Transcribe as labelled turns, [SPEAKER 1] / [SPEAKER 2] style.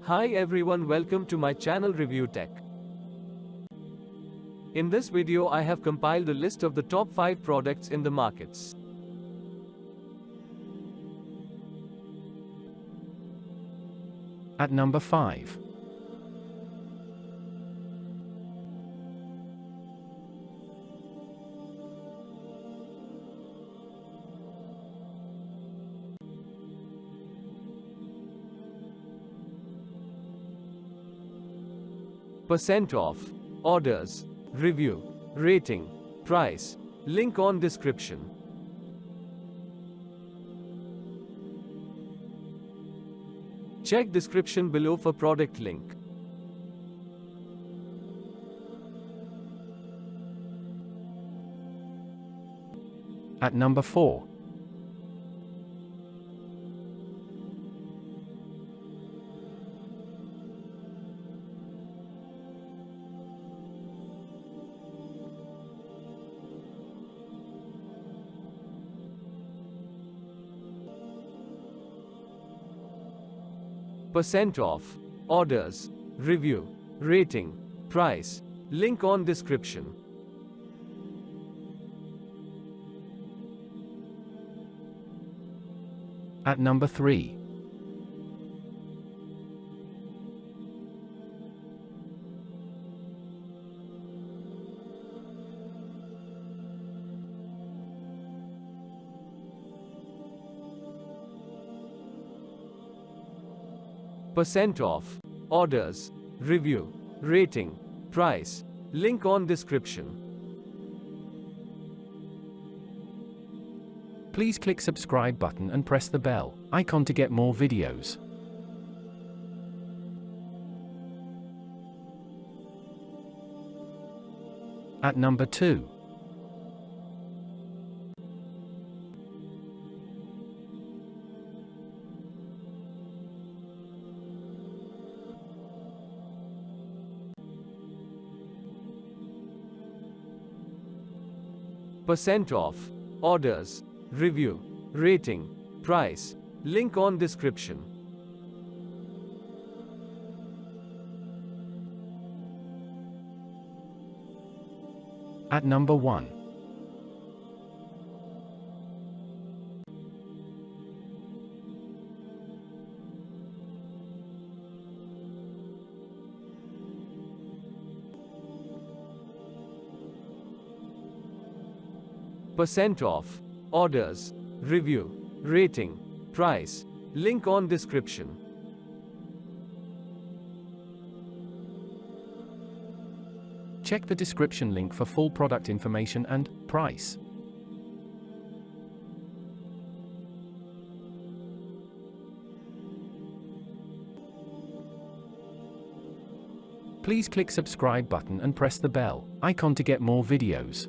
[SPEAKER 1] Hi everyone, welcome to my channel Review Tech. In this video I have compiled a list of the top 5 products in the markets.
[SPEAKER 2] At number 5.
[SPEAKER 1] Percent off, orders, review, rating, price, link on description. Check description below for product link.
[SPEAKER 2] At number 4.
[SPEAKER 1] Percent off, orders, review, rating, price, link on description.
[SPEAKER 2] At number 3.
[SPEAKER 1] Percent off, orders, review, rating, price, link on description.
[SPEAKER 2] Please click subscribe button and press the bell icon to get more videos. At number 2.
[SPEAKER 1] Percent off, orders, review, rating, price, link on description.
[SPEAKER 2] At number 1.
[SPEAKER 1] Percent off, orders, review, rating, price, link on description.
[SPEAKER 2] Check the description link for full product information and price. Please click subscribe button and press the bell icon to get more videos.